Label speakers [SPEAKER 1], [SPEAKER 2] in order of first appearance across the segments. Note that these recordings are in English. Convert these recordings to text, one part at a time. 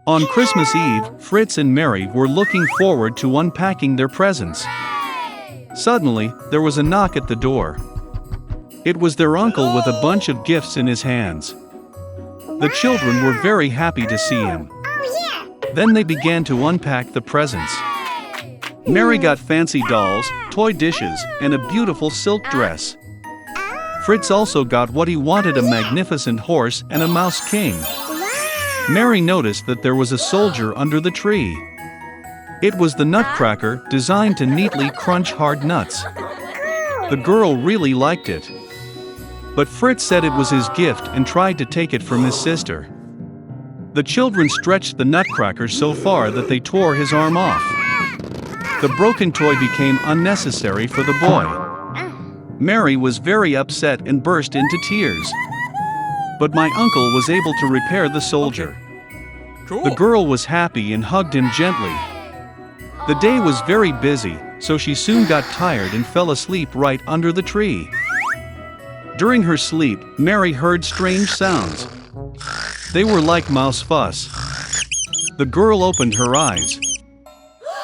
[SPEAKER 1] On Christmas Eve, Fritz and Mary were looking forward to unpacking their presents. Suddenly, there was a knock at the door. It was their uncle with a bunch of gifts in his hands. The children were very happy to see him. Then they began to unpack the presents. Mary got fancy dolls, toy dishes, and a beautiful silk dress. Fritz also got what he wanted, a magnificent horse and a mouse king. Mary noticed that there was a soldier under the tree. It was the Nutcracker, designed to neatly crunch hard nuts. The girl really liked it. But Fritz said it was his gift and tried to take it from his sister. The children stretched the Nutcracker so far that they tore his arm off. The broken toy became unnecessary for the boy. Mary was very upset and burst into tears. But my uncle was able to repair the soldier. The girl was happy and hugged him gently. The day was very busy, so she soon got tired and fell asleep right under the tree. During her sleep, Mary heard strange sounds. They were like mouse fuss. The girl opened her eyes.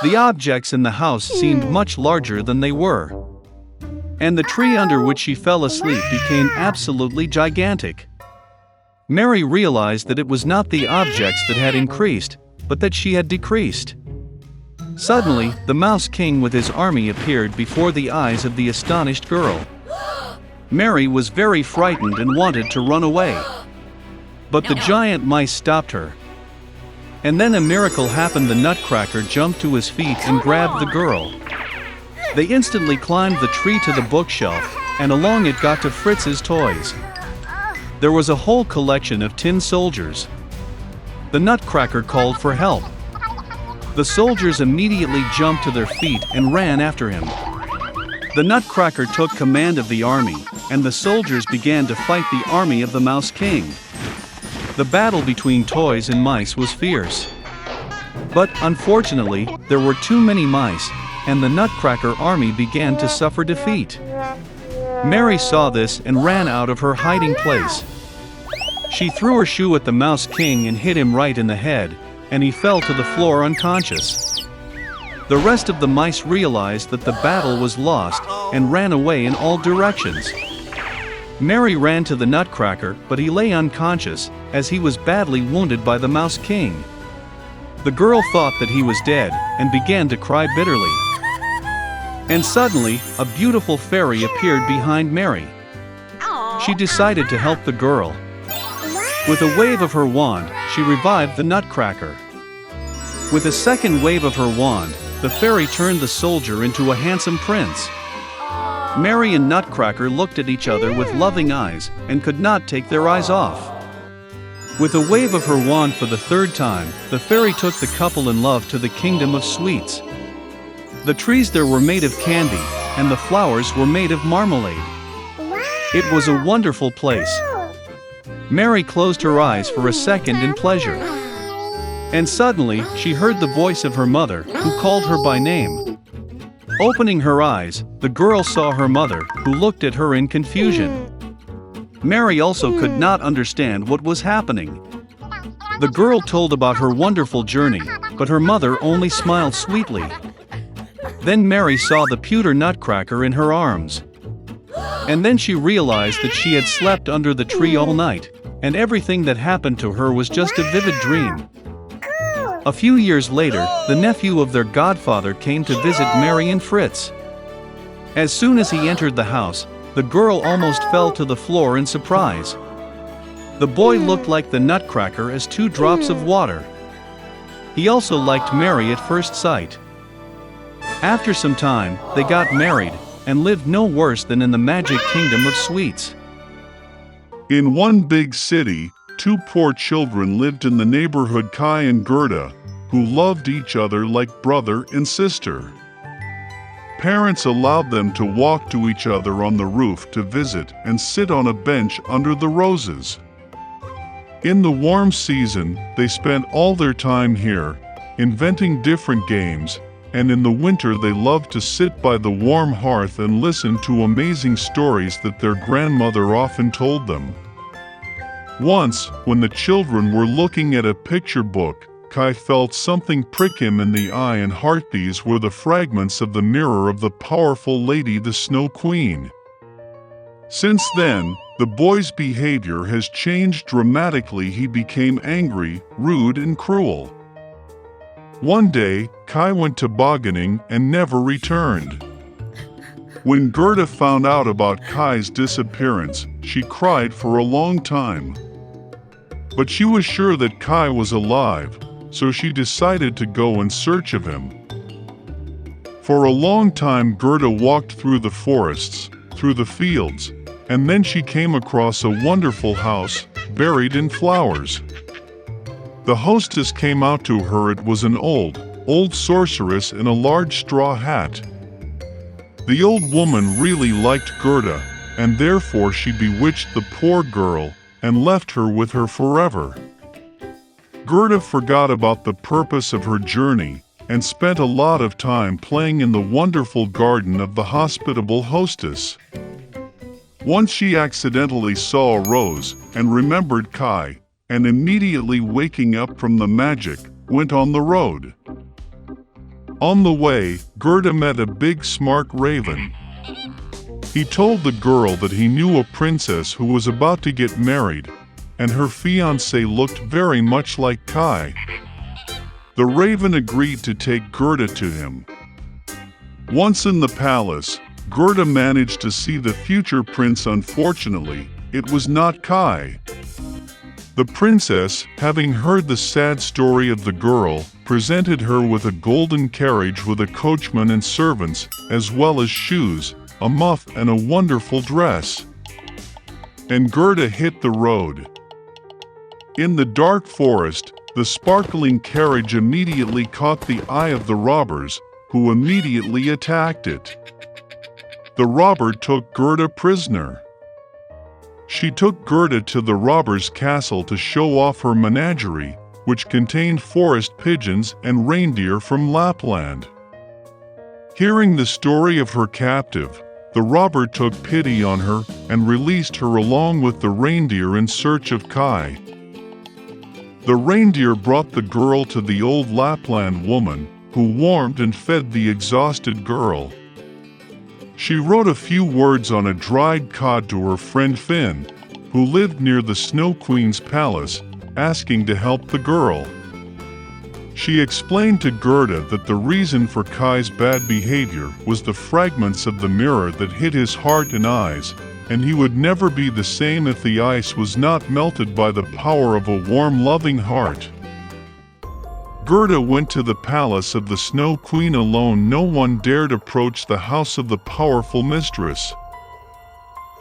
[SPEAKER 1] The objects in the house seemed much larger than they were. And the tree under which she fell asleep became absolutely gigantic. Mary realized that it was not the objects that had increased, but that she had decreased. Suddenly, the Mouse King with his army appeared before the eyes of the astonished girl. Mary was very frightened and wanted to run away. But the giant mice stopped her. And then a miracle happened. The Nutcracker jumped to his feet and grabbed the girl. They instantly climbed the tree to the bookshelf, and along it got to Fritz's toys. There was a whole collection of tin soldiers. The Nutcracker called for help. The soldiers immediately jumped to their feet and ran after him. The Nutcracker took command of the army, and the soldiers began to fight the army of the Mouse King. The battle between toys and mice was fierce. But, unfortunately, there were too many mice, and the Nutcracker army began to suffer defeat. Mary saw this and ran out of her hiding place. She threw her shoe at the Mouse King and hit him right in the head, and he fell to the floor unconscious. The rest of the mice realized that the battle was lost and ran away in all directions. Mary ran to the Nutcracker, but he lay unconscious, as he was badly wounded by the Mouse King. The girl thought that he was dead, and began to cry bitterly. And suddenly, a beautiful fairy appeared behind Mary. She decided to help the girl. With a wave of her wand, she revived the Nutcracker. With a second wave of her wand, the fairy turned the soldier into a handsome prince. Mary and Nutcracker looked at each other with loving eyes, and could not take their eyes off. With a wave of her wand for the third time, the fairy took the couple in love to the kingdom of sweets. The trees there were made of candy, and the flowers were made of marmalade. It was a wonderful place. Mary closed her eyes for a second in pleasure. And suddenly, she heard the voice of her mother, who called her by name. Opening her eyes, the girl saw her mother, who looked at her in confusion. Mary also could not understand what was happening. The girl told about her wonderful journey, but her mother only smiled sweetly. Then Mary saw the pewter Nutcracker in her arms. And then she realized that she had slept under the tree all night, and everything that happened to her was just a vivid dream. A few years later, the nephew of their godfather came to visit Mary and Fritz. As soon as he entered the house, the girl almost fell to the floor in surprise. The boy looked like the Nutcracker as 2 drops of water. He also liked Mary at first sight. After some time, they got married, and lived no worse than in the magic kingdom of sweets.
[SPEAKER 2] In one big city, 2 poor children lived in the neighborhood, Kai and Gerda, who loved each other like brother and sister. Parents allowed them to walk to each other on the roof to visit and sit on a bench under the roses. In the warm season, they spent all their time here, inventing different games, and in the winter they loved to sit by the warm hearth and listen to amazing stories that their grandmother often told them. Once, when the children were looking at a picture book, Kai felt something prick him in the eye and heart. These were the fragments of the mirror of the powerful lady, the Snow Queen. Since then, the boy's behavior has changed dramatically. He became angry, rude, and cruel. One day, Kai went tobogganing and never returned. When Gerda found out about Kai's disappearance, she cried for a long time. But she was sure that Kai was alive, so she decided to go in search of him. For a long time, Gerda walked through the forests, through the fields, and then she came across a wonderful house, buried in flowers. The hostess came out to her. It was an old sorceress in a large straw hat. The old woman really liked Gerda, and therefore she bewitched the poor girl and left her with her forever. Gerda forgot about the purpose of her journey and spent a lot of time playing in the wonderful garden of the hospitable hostess. Once she accidentally saw a rose and remembered Kai, and immediately waking up from the magic, went on the road. On the way, Gerda met a big smart raven. He told the girl that he knew a princess who was about to get married, and her fiancé looked very much like Kai. The raven agreed to take Gerda to him. Once in the palace, Gerda managed to see the future prince. Unfortunately, it was not Kai. The princess, having heard the sad story of the girl, presented her with a golden carriage with a coachman and servants, as well as shoes, a muff, and a wonderful dress. And Gerda hit the road. In the dark forest, the sparkling carriage immediately caught the eye of the robbers, who immediately attacked it. The robber took Gerda prisoner. She took Gerda to the robber's castle to show off her menagerie, which contained forest pigeons and reindeer from Lapland. Hearing the story of her captive, the robber took pity on her and released her along with the reindeer in search of Kai. The reindeer brought the girl to the old Lapland woman, who warmed and fed the exhausted girl. She wrote a few words on a dried cod to her friend Finn, who lived near the Snow Queen's palace, asking to help the girl. She explained to Gerda that the reason for Kai's bad behavior was the fragments of the mirror that hit his heart and eyes, and he would never be the same if the ice was not melted by the power of a warm, loving heart. Gerda went to the palace of the Snow Queen alone. No one dared approach the house of the powerful mistress.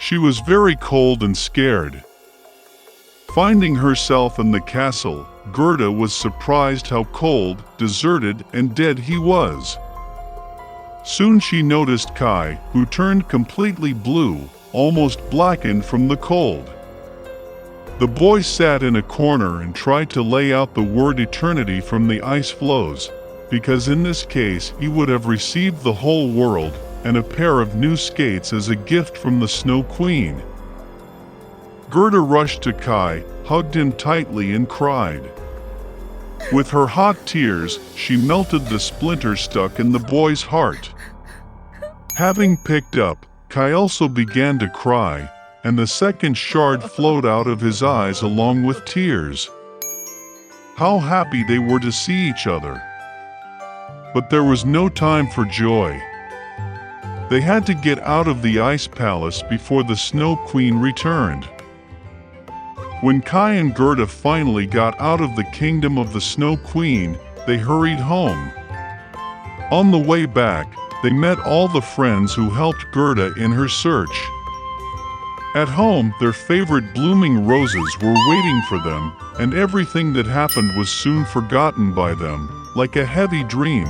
[SPEAKER 2] She was very cold and scared. Finding herself in the castle, Gerda was surprised how cold, deserted, and dead he was. Soon she noticed Kai, who turned completely blue, almost blackened from the cold. The boy sat in a corner and tried to lay out the word eternity from the ice floes, because in this case he would have received the whole world and a pair of new skates as a gift from the Snow Queen. Gerda rushed to Kai, hugged him tightly and cried. With her hot tears, she melted the splinter stuck in the boy's heart. Having picked up, Kai also began to cry, and the second shard flowed out of his eyes along with tears. How happy they were to see each other! But there was no time for joy. They had to get out of the ice palace before the Snow Queen returned. When Kai and Gerda finally got out of the kingdom of the Snow Queen, they hurried home. On the way back, they met all the friends who helped Gerda in her search. At home, their favorite blooming roses were waiting for them, and everything that happened was soon forgotten by them, like a heavy dream.